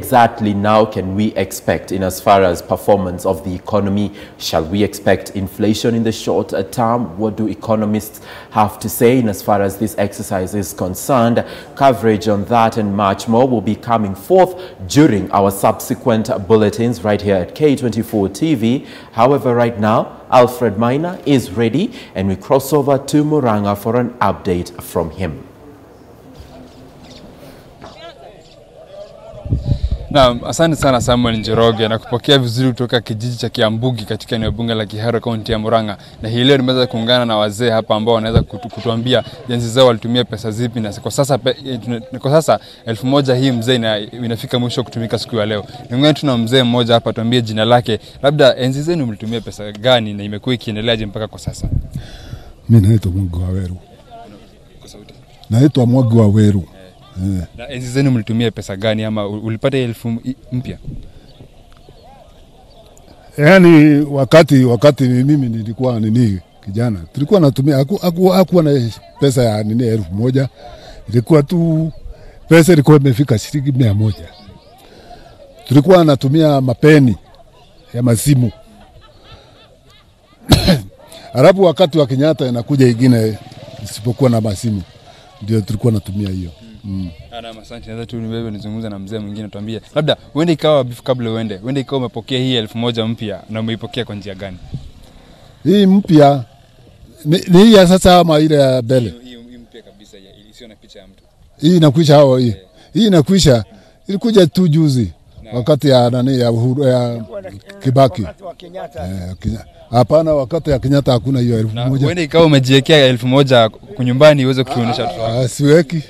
exactly now can we expect in as far as performance of the economy? Shall we expect inflation in the short term? What do economists have to say in as far as this exercise is concerned? Coverage on that and much more will be coming forth during our subsequent bulletins right here at K24 TV. However, right now, Alfred Maina is ready and we cross over to Muranga for an update from him. Na asante sana Samuel Njoroge na kupokea vizuri kutoka kijiji cha Kiambugi katika eneo bunge la Kiharo kaunti ya Muranga. Na hii leo nimeweza kuungana na wazee hapa ambao wanaweza kutuambia jinsi zao walitumia pesa zipi, na kwa sasa 1000 hii mzee inafika mwisho kutumika siku ya leo. Ningoje tuna mzee mmoja hapa tuambie jina lake, labda enzi zenu mlitumia pesa gani na imekuwa ikiendeleaje mpaka kwa sasa. Mimi naitwa Mwangi wa Weru. Naitwa Mwangi wa Weru. Na enzi zenu mlitumia pesa gani ama ulipata 1000 mpya? Yaani wakati mimi nilikuwa kijana, tulikuwa natumia hakuwa na pesa ya 1000. Ilikuwa tu pesa ilikuwa imefika shilingi 100. Tulikuwa natumia mapeni ya masimu. Alafu wakati wa Kenyatta inakuja ingine isipokuwa na masimu, ndio tulikuwa natumia hiyo. Ana asante, naweza tu wewe nizungumza na mzee mwingine tuambie, labda uende ikawa kabla uende ikawa umepokea hii 1000 mpya na umeipokea kwa njia gani? Hii mpya ni hii ya sasa ama ile ya mbele? Hii mpya kabisa isiyo na picha ya mtu. Hii inakwisha hao hii. Hii inakwisha. Ilikuja tu juzi wakati ya ya Kibaki. Hapana, wakati ya Kenyatta hakuna hiyo 1000. Uende ikawa umejiwekea 1000 kunyumbani uweze kutuonesha watu wako. Siweki.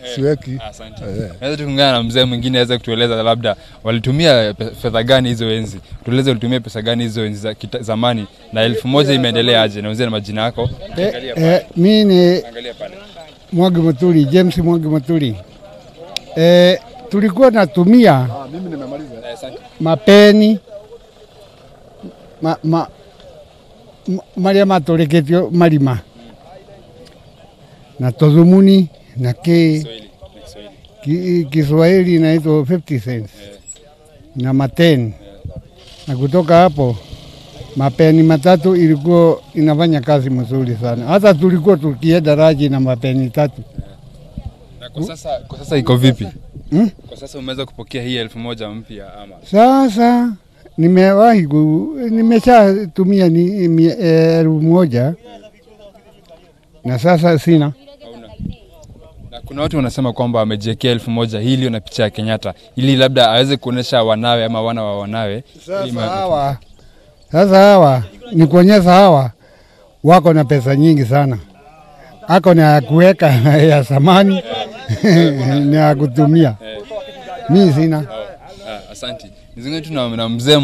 Asante. Naweza tuungana na mzee mwingine aweze kutueleza labda walitumia fedha gani hizo enzi. Tueleze walitumia pesa gani hizo enzi za zamani na 1000 imeendelea aje, na uzeni majina yako. Mimi ni Mwangi Muturi, James Mwangi Muturi. Tulikuwa natumia mimi nimemaliza. Mapeni maria matoreketio marima na tozumuni na Kiswahili inaitwa 50 cents na mateni. Na kutoka hapo mapeni matatu ilikuwa inafanya kazi mzuri sana. Hata tulikuwa tukienda raji na mapeni 3. Na kwa sasa iko vipi? Kwa sasa umeweza kupokea hii 1000 mpya ama? Sasa nimeshatumia 1000 na sasa sina. Na kuna watu wanasema kwamba wamejiwekea 1000 hili na picha ya Kenyatta ili labda aweze kuonesha wanawe ama wana wa wanawe. Sasa hawa ni kuonyesha hawa wako na pesa nyingi sana. Ako na kuweka ya samani na kutumia. Mimi sina. Asante. Nizungumze tu na mzee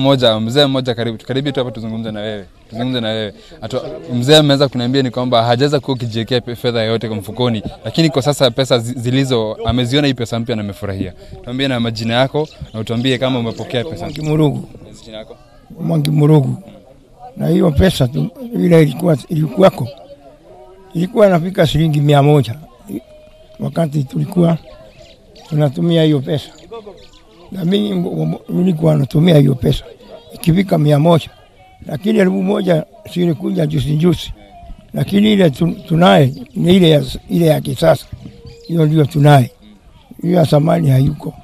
mmoja karibu tu hapa tuzungumze na wewe. Mzee ameweza kuniambia ni kwamba hajaweza kujiwekea fedha yote kwa mfukoni, lakini kwa sasa pesa zilizo ameziona hii pesa mpya na amefurahia. Tuambie na majina yako na utuambie kama umepokea pesa. Mwangi Murugu. Jina lako? Mwangi Murugu. Na hiyo pesa tu ile ilikuwa nafika shilingi 100 wakati tulikuwa tunatumia hiyo pesa. Na mimi nilikuwa natumia hiyo pesa ikifika 100, lakini 1000 sio kuja juzi. Lakini ile tunaye ni ile ya kisasa. Hiyo ndio tunaye. Hiyo ya zamani hayuko.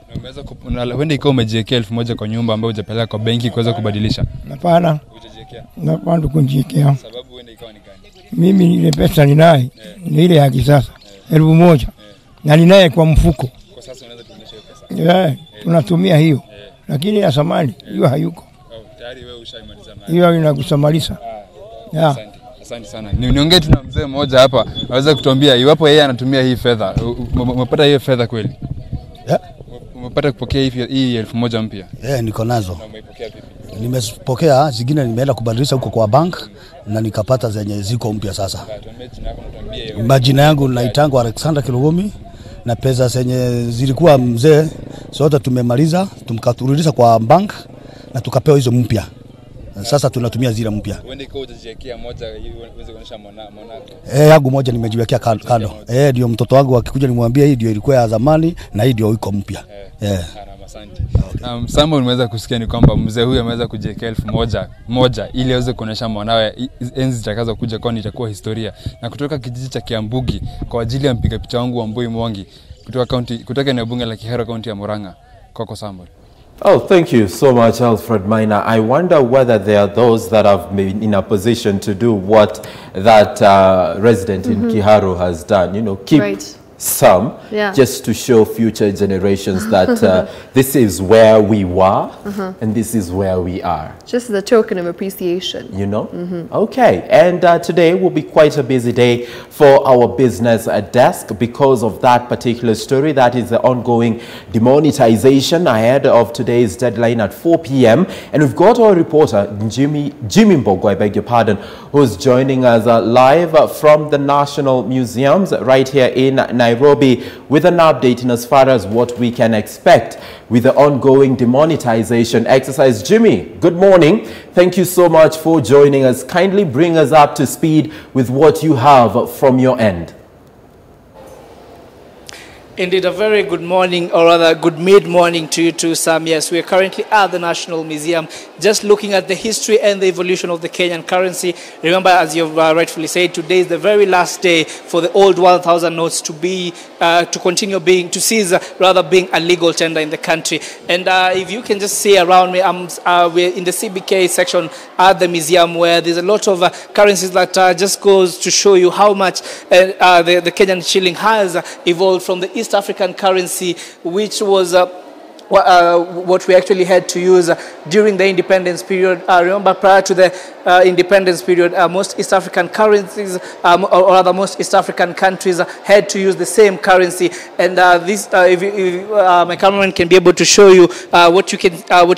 Unaweza wende ikawa umejiwekea 1000 kwa nyumba ambayo hujapeleka kwa benki kuweza kubadilisha? Hapana. Hujajiwekea? Napanda kujiwekea. Sababu wende ikawa ni gani? Mimi ile pesa ninaye ni ile ya kisasa 1000 na ninaye kwa mfuko. Kwa sasa unaweza kuonyesha hiyo pesa? Tunatumia hiyo. Lakini ya zamani hiyo hayuko. Tayari wewe ushaimaliza nayo. Hiyo inakusamalisha. Asante sana. Niongee tu na mzee mmoja hapa aweze kutuambia iwapo yeye anatumia hii fedha. Umepata hiyo fedha kweli? Umepata kupokea hii 1000 mpya? Niko nazo. Na umeipokea vipi? Nimepokea zingine, nimeenda kubadilisha huko kwa bank na nikapata zenye ziko mpya sasa. Majina yangu naitangwa Alexander Kilogomi, na pesa zenye zilikuwa mzee zote tumemaliza, tumkaturudisha kwa bank na tukapewa hizo mpya. Sasa tunatumia zile mpya. Uende kwa ujiwekea moja uweze kuonesha mwanako. Yangu moja nimejiwekea kando. Ndio mtoto wangu akikuja nimwambie hii ndio ilikuwa ya zamani na hii ndio iko mpya. Asante. Samuel, umeweza kusikia ni kwamba mzee huyu ameweza kujiwekea 1,000 ili aweze kuonesha mwanawe enzi zitakazo kuja kwani itakuwa historia. Na kutoka kijiji cha Kiambugi kwa ajili ya mpiga picha wangu wa Mboi Mwangi kutoka eneo bunge la Kihara, kaunti ya Murang'a. Kwako Samuel. Oh, thank you so much, Alfred Maina. I wonder whether there are those that have been in a position to do what that resident in Kiharu has done. You know, keep some just to show future generations that this is where we were and this is where we are. Just the token of appreciation. You know? Okay. And today will be quite a busy day for our business desk because of that particular story. That is the ongoing demonetization ahead of today's deadline at 4 p.m. And we've got our reporter, Jimmy Mbogo, I beg your pardon, who's joining us live from the National Museums right here in Nairobi with an update in as far as what we can expect with the ongoing demonetization exercise. Jimmy, good morning. Thank you so much for joining us. Kindly bring us up to speed with what you have from your end. Indeed, a very good morning, or rather good mid-morning to you too, Sam. Yes, we are currently at the National Museum, just looking at the history and the evolution of the Kenyan currency. Remember, as you've rightfully said, today is the very last day for the old 1,000 notes to be, to continue being, to cease, rather being a legal tender in the country. And if you can just see around me, we're in the CBK section at the museum, where there's a lot of currencies that just goes to show you how much the Kenyan shilling has evolved from the East African currency, which was what we actually had to use during the independence period. Remember, prior to the independence period, most East African currencies, or rather most East African countries, had to use the same currency. And this, if my cameraman can be able to show you what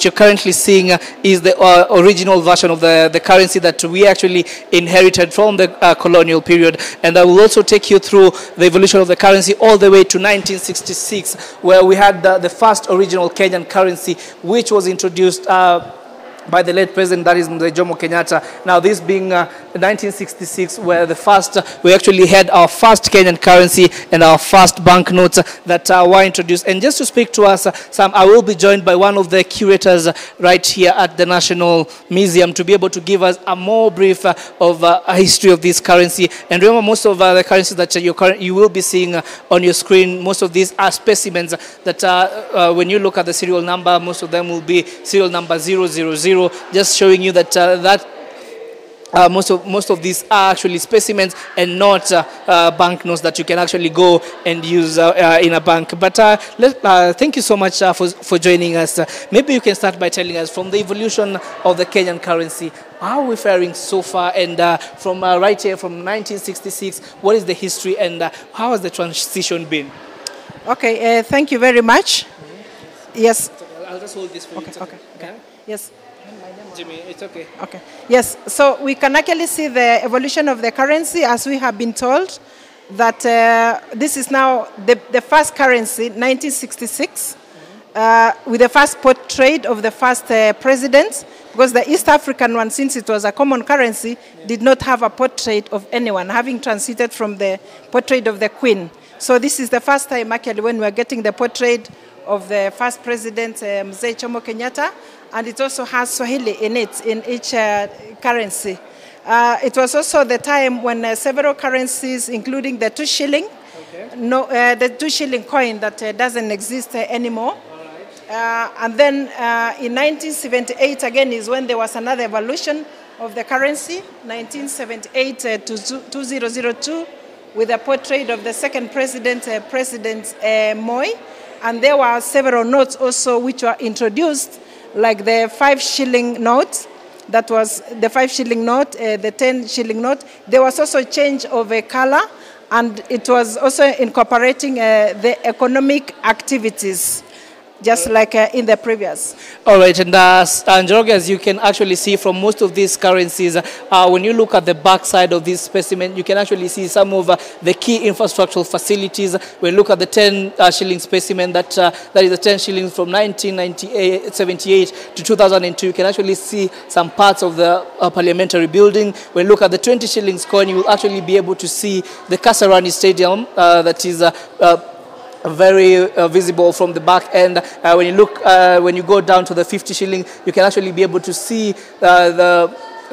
you're currently seeing is the original version of the currency that we actually inherited from the colonial period. And I will also take you through the evolution of the currency all the way to 1966, where we had the first original Kenyan currency, which was introduced by the late president, that is Mzee Jomo Kenyatta. Now, this being 1966, where we actually had our first Kenyan currency and our first banknotes that were introduced. And just to speak to us, Sam, I will be joined by one of the curators right here at the National Museum to be able to give us a more brief of a history of this currency. And remember, most of the currencies that you will be seeing on your screen, most of these are specimens that when you look at the serial number, most of them will be serial number 000, just showing you that most of these are actually specimens and not banknotes that you can actually go and use in a bank. But thank you so much for joining us. Maybe you can start by telling us, from the evolution of the Kenyan currency, how are we faring so far? And from right here, from 1966, what is the history and how has the transition been? Okay, thank you very much. Yes. I'll just hold this for you. Okay. Yes. Jimmy, it's okay. Okay. Yes, so we can actually see the evolution of the currency, as we have been told, that this is now the first currency, 1966, with the first portrait of the first president, because the East African one, since it was a common currency, did not have a portrait of anyone, having transited from the portrait of the Queen. So this is the first time, actually, when we're getting the portrait of the first president, Mzee Jomo Kenyatta, and it also has Swahili in it, in each currency. It was also the time when several currencies, including the 2 shilling, the 2 shilling coin that doesn't exist anymore. And then in 1978, again, is when there was another evolution of the currency, 1978 to 2002, with a portrait of the second president, President Moi. And there were several notes also which were introduced, like the 5 shilling note, that was the 5 shilling note, the 10 shilling note. There was also a change of a color, and it was also incorporating the economic activities, just like in the previous. All right, and Njoroge, as you can actually see from most of these currencies, when you look at the back side of this specimen, you can actually see some of the key infrastructural facilities. When you look at the 10 shilling specimen, that is the 10 shillings from 1978 to 2002, you can actually see some parts of the parliamentary building. When you look at the 20 shillings coin, you will actually be able to see the Kasarani Stadium, that is very visible from the back end. When you look, when you go down to the 50 shilling, you can actually be able to see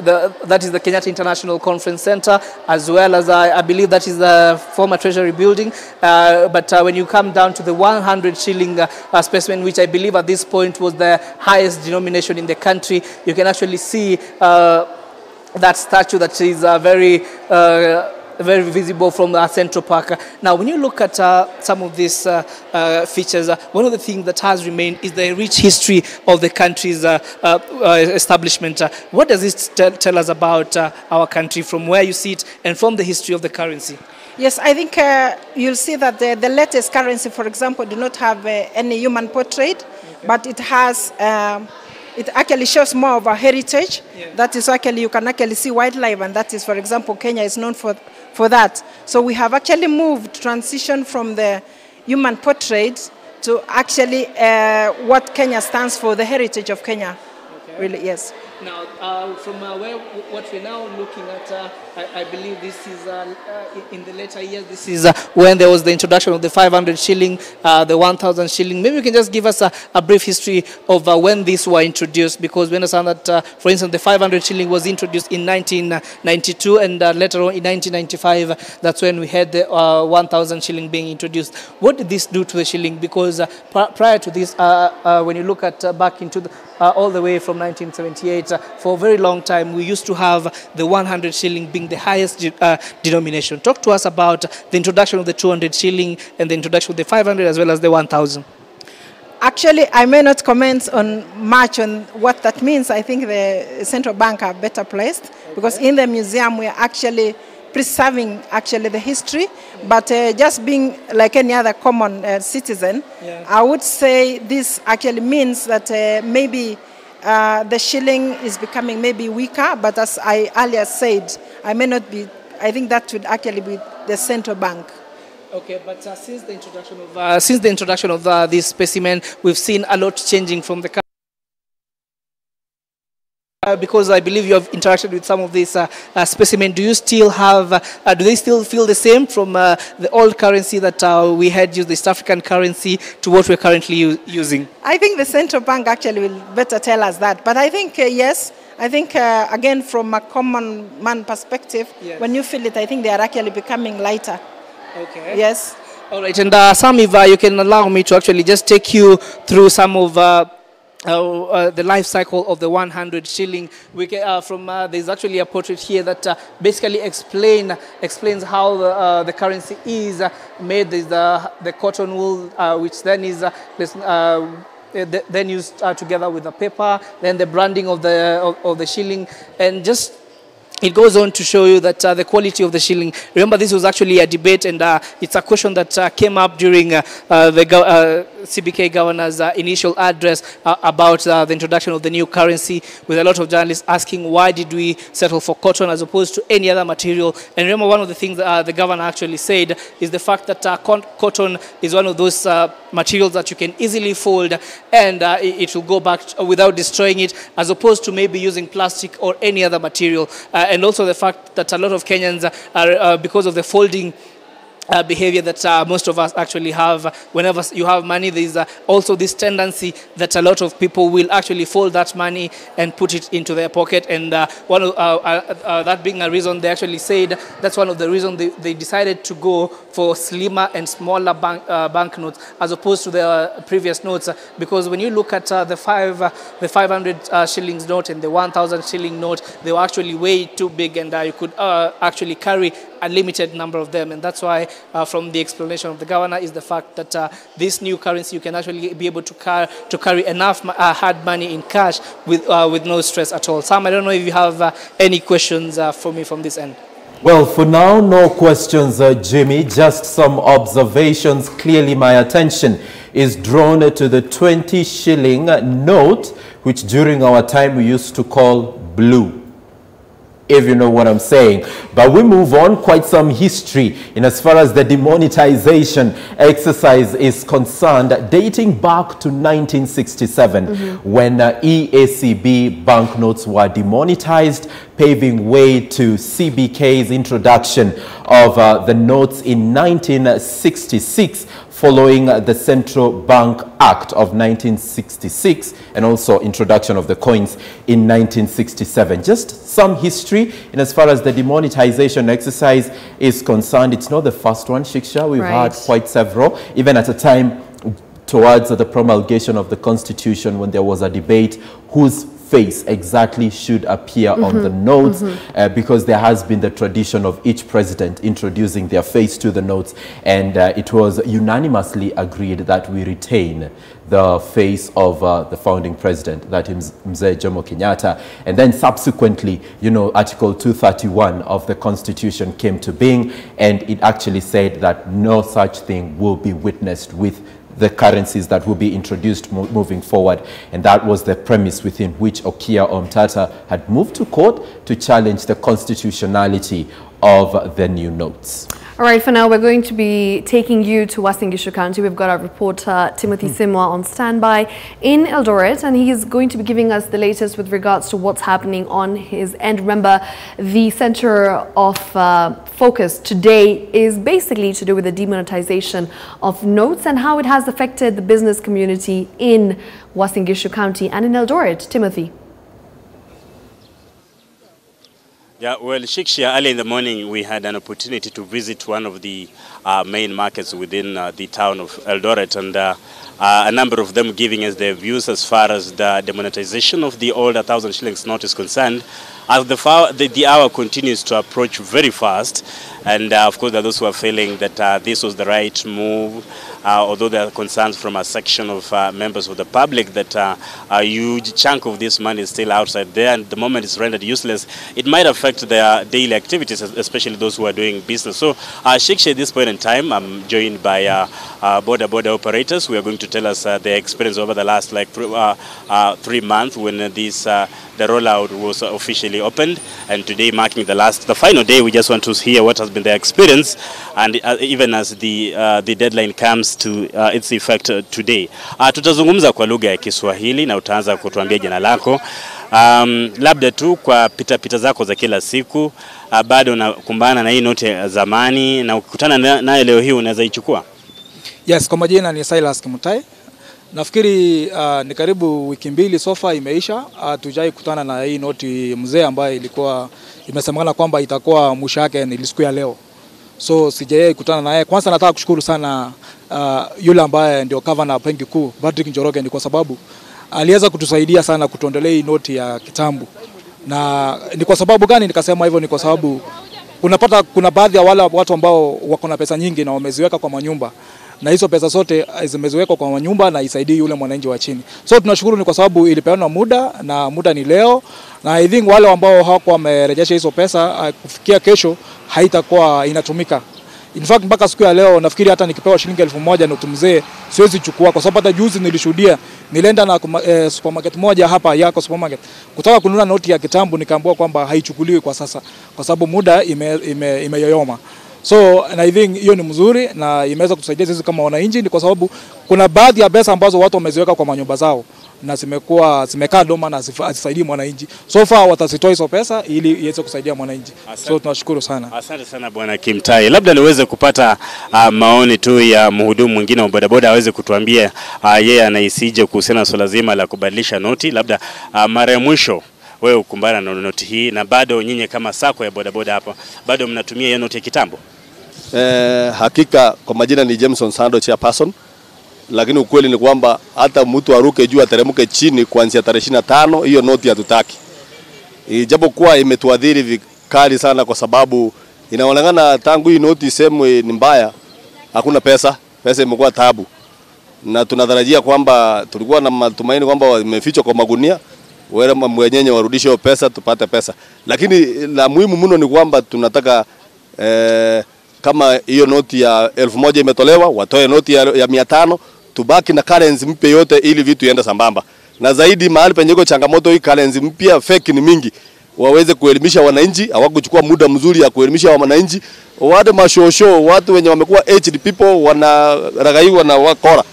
that is the Kenyatta International Conference Center, as well as I believe that is the former Treasury building. But when you come down to the 100 shilling specimen, which I believe at this point was the highest denomination in the country, you can actually see that statue that is very visible from the Central Park. Now, when you look at some of these features, one of the things that has remained is the rich history of the country's establishment. What does this tell us about our country from where you see it and from the history of the currency? Yes, I think you'll see that the latest currency, for example, do not have any human portrait, but it has it actually shows more of a heritage. Yeah. That is actually, you can actually see wildlife, and that is, for example, Kenya is known for that. So we have actually transition from the human portrait to actually what Kenya stands for, the heritage of Kenya. Okay. Really, yes. Now, from what we're now looking at, I believe this is in the later years. This is when there was the introduction of the 500 shilling, the 1,000 shilling. Maybe you can just give us a brief history of when these were introduced, because we understand that, for instance, the 500 shilling was introduced in 1992, and later on in 1995, that's when we had the 1,000 shilling being introduced. What did this do to the shilling? Because prior to this, when you look at back into the, all the way from 1978, for a very long time, we used to have the 100 shilling being the highest denomination. Talk to us about the introduction of the 200 shilling and the introduction of the 500 as well as the 1,000. Actually, I may not comment on much on what that means. I think the central bank are better placed, okay, because in the museum we are actually preserving actually the history, but just being like any other common citizen, yeah, I would say this actually means that maybe the shilling is becoming maybe weaker, but as I earlier said, I may not be, I think that would actually be the central bank. Okay, but since the introduction of this specimen, we've seen a lot changing from the because I believe you have interacted with some of these specimen. Do you still have, do they still feel the same from the old currency that we had used, the East African currency, to what we're currently using? I think the central bank actually will better tell us that. But I think, yes, I think, again, from a common man perspective, yes, when you feel it, I think they are actually becoming lighter. Okay. Yes. All right, and Sam, if you can allow me to actually just take you through some of the life cycle of the 100 shilling. We can, there's actually a portrait here that basically explains how the currency is made. There's the cotton wool, which then is then used together with the paper, then the branding of the shilling, and just it goes on to show you that the quality of the shilling. Remember, this was actually a debate, and it's a question that came up during the CBK governor's initial address about the introduction of the new currency, with a lot of journalists asking why did we settle for cotton as opposed to any other material. And remember, one of the things that the governor actually said is the fact that cotton is one of those materials that you can easily fold, and it will go back without destroying it, as opposed to maybe using plastic or any other material. And also the fact that a lot of Kenyans are, because of the folding behavior that most of us actually have, whenever you have money, there is also this tendency that a lot of people will actually fold that money and put it into their pocket. And one of, that being a reason, they actually said that's one of the reasons they decided to go for slimmer and smaller banknotes as opposed to the previous notes. Because when you look at the 500 shillings note and the 1,000 shilling note, they were actually way too big, and you could actually carry a limited number of them. And that's why from the explanation of the governor is the fact that this new currency, you can actually be able to carry enough hard money in cash with no stress at all. Sam, I don't know if you have any questions for me from this end. Well, for now, no questions, Jimmy, just some observations. Clearly, my attention is drawn to the 20 shilling note, which during our time we used to call blue, if you know what I'm saying. But we move on, quite some history in as far as the demonetization exercise is concerned, dating back to 1967, when EACB banknotes were demonetized, paving way to CBK's introduction of the notes in 1966, following the Central Bank Act of 1966 and also introduction of the coins in 1967. Just some history in as far as the demonetization exercise is concerned. It's not the first one, Shiksha. We've had quite several, even at a time towards the promulgation of the Constitution when there was a debate whose face exactly should appear on the notes, because there has been the tradition of each president introducing their face to the notes, and it was unanimously agreed that we retain the face of the founding president, that is Mzee Jomo Kenyatta. And then subsequently, you know, Article 231 of the Constitution came to being, and it actually said that no such thing will be witnessed with the currencies that will be introduced moving forward. And that was the premise within which Okia Omtata had moved to court to challenge the constitutionality of the new notes. All right, for now, we're going to be taking you to Uasin Gishu County. We've got our reporter, Timothy Simwa, on standby in Eldoret, and he is going to be giving us the latest with regards to what's happening on his end. Remember, the center of focus today is basically to do with the demonetization of notes and how it has affected the business community in Uasin Gishu County and in Eldoret. Timothy. Yeah, well, Shiksha, early in the morning, we had an opportunity to visit one of the main markets within the town of Eldoret, and a number of them giving us their views as far as the demonetization of the old 1,000 shillings note is concerned. As the hour continues to approach very fast, and of course there are those who are feeling that this was the right move, although there are concerns from a section of members of the public that a huge chunk of this money is still outside there, and the moment it's rendered useless, it might affect their daily activities, especially those who are doing business. So, Shiksha, at this point in time, I'm joined by border operators who are going to tell us their experience over the last 3 months when the rollout was officially opened, and today marking the final day. We just want to hear what has been their experience, and even as the deadline comes to its effect today. Tutazungumza kwa lugha ya Kiswahili na utaanza kutuambia jina lako. Labda tu kwa pita zako za kila siku, bado unakumbana na hii noti ya zamani, na ukikutana nayo leo hii unaweza ichukua? Yes, kwa majina ni Silas Kimutai. Nafikiri ni karibu wiki mbili sofa imeisha, tujai kutana na hii noti mzee ambayo ilikuwa imesemekana kwamba itakuwa mwisho yake ni siku ya leo. So sijai kutana naye. Kwanza nataka kushukuru sana yule ambaye ndio governor benki kuu Patrick Njoroge, ni kwa sababu aliweza kutusaidia sana kutuondolea hii noti ya kitambo. Na ni kwa sababu gani nikasema hivyo? Ni kwa sababu unapata kuna baadhi ya wale watu ambao wako na pesa nyingi na wameziweka kwa manyumba, na hizo pesa zote zimeziwekwa kwa manyumba na isaidie yule mwananchi wa chini. So tunashukuru ni kwa sababu ilipeana muda, na muda ni leo, na I think wale ambao hawakuwa wamerejesha hizo pesa kufikia kesho haitakuwa inatumika. In fact mpaka siku ya leo nafikiri hata nikipewa shilingi 1000 noti mzee siwezi chukua, kwa sababu hata juzi nilishuhudia, nilienda na supermarket moja hapa yako supermarket kutaka kununua noti ya kitambo, nikaambiwa kwamba haichukuliwi kwa sasa kwa sababu muda imeyoyoma. So and I think hiyo ni mzuri na imeweza kutusaidia sisi kama wananchi, ni kwa sababu kuna baadhi ya pesa ambazo watu wameziweka kwa manyumba zao na zimekaa doma na asisaidii mwananchi. So far watasitoa hizo pesa ili iweze kusaidia mwananchi. So tunashukuru sana. Asante sana Bwana Kimtai. Labda niweze kupata maoni tu ya mhudumu mwingine wa bodaboda aweze kutuambia yeye anaisije kuhusiana na swala zima la kubadilisha noti. Labda mara ya mwisho wewe ukumbana na noti hii, na bado nyinyi kama sako ya bodaboda hapa bado mnatumia hiyo noti ya kitambo? Hakika kwa majina ni Jameson Sando Chairperson, lakini ukweli ni kwamba hata mtu aruke juu ateremke chini kuanzia tarehe 25 hiyo noti hatutaki. Ijapokuwa imetuadhiri vikali sana, kwa sababu inaonekana tangu hii noti isemwe ni mbaya hakuna pesa imekuwa taabu, na tunatarajia kwamba tulikuwa na matumaini kwamba imefichwa kwa magunia, wale mwenyewe warudishe hiyo pesa tupate pesa. Lakini la muhimu mno ni kwamba tunataka kama hiyo noti ya 1000 imetolewa, watoe noti ya 500, tubaki na currency mpya yote ili vitu iende sambamba. Na zaidi mahali penye iko changamoto hii currency mpya fake ni mingi, waweze kuelimisha wananchi, hawakuchukua muda mzuri ya kuelimisha wananchi. Wale mashosho, watu wenye wamekuwa aged people wanaragaiwa na wakora.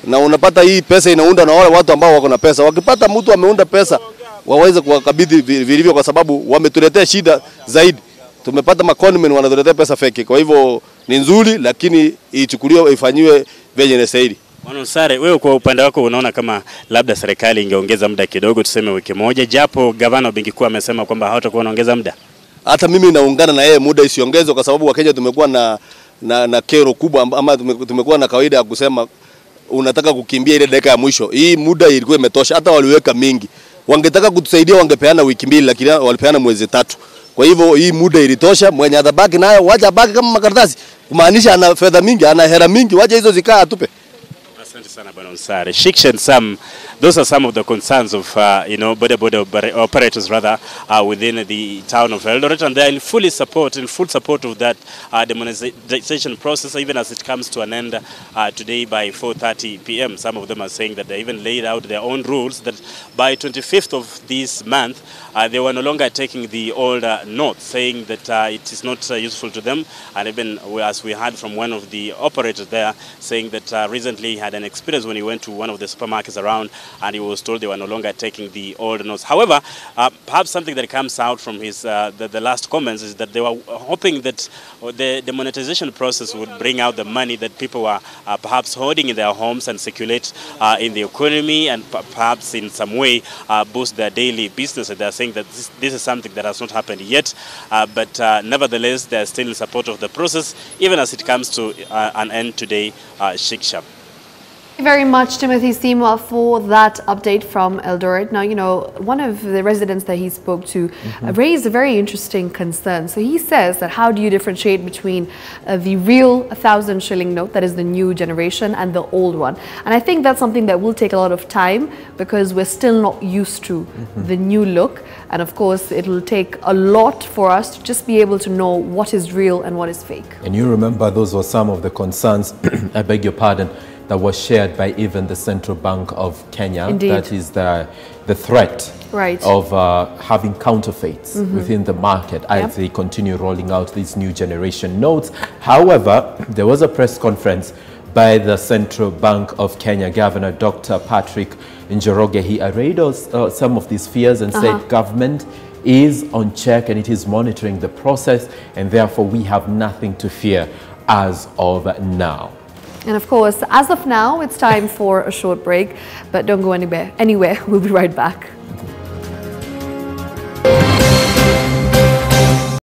Na unapata hii pesa inaunda na wale watu ambao wako na pesa. Wakipata mtu ameunda pesa, waweze kuwakabidhi vilivyo, kwa sababu wametuletea shida zaidi. Tumepata maconmen wanatuletea pesa fake. Kwa hivyo ni nzuri, lakini ichukuliwe, ifanywe venye inastahili. Bwana Onsare, wewe kwa upande wako unaona kama labda serikali ingeongeza muda kidogo, tuseme wiki moja, japo gavana wa benki kuu amesema kwamba hawatakuwa wanaongeza muda? Hata mimi naungana na yeye, muda isiongezwe, kwa sababu Wakenya tumekuwa na kero kubwa, ama tumekuwa na kawaida ya kusema unataka kukimbia ile dakika ya mwisho. Hii muda ilikuwa imetosha, hata waliweka mingi. Wangetaka kutusaidia wangepeana wiki mbili, lakini walipeana mwezi 3. Kwa hivyo hii muda ilitosha, mwenye atabaki nayo wacha baki kama makaratasi. Kumaanisha ana fedha mingi, ana hela mingi, wacha hizo zikaa atupe. Asante sana Bwana Onsare. Shikshen, those are some of the concerns of border operators rather within the town of Eldoret, and they are in full support of that demonetization process, even as it comes to an end today by 4:30 p.m. Some of them are saying that they even laid out their own rules that by 25th of this month they were no longer taking the old notes, saying that it is not useful to them, and even as we heard from one of the operators there saying that recently he had an experience when he went to one of the supermarkets around and he was told they were no longer taking the old notes. However, perhaps something that comes out from his the last comments is that they were hoping that the demonetization process would bring out the money that people were perhaps hoarding in their homes and circulate in the economy, and perhaps in some way boost their daily business. They are saying that this is something that has not happened yet, but nevertheless they are still in support of the process, even as it comes to an end today, Shiksha. Thank you very much, Timothy Seymour, for that update from Eldoret. Now, you know, one of the residents that he spoke to raised a very interesting concern. So he says that how do you differentiate between the real 1,000 shilling note, that is the new generation, and the old one? And I think that's something that will take a lot of time because we're still not used to the new look. And of course, it will take a lot for us to just be able to know what is real and what is fake. And you remember those were some of the concerns, I beg your pardon, that was shared by even the Central Bank of Kenya. Indeed. That is the threat of having counterfeits within the market as they continue rolling out these new generation notes. However, there was a press conference by the Central Bank of Kenya Governor Dr. Patrick Njoroge. He arrayed some of these fears and said government is on check and it is monitoring the process, and therefore we have nothing to fear as of now. And of course, as of now, it's time for a short break, but don't go anywhere. We'll be right back.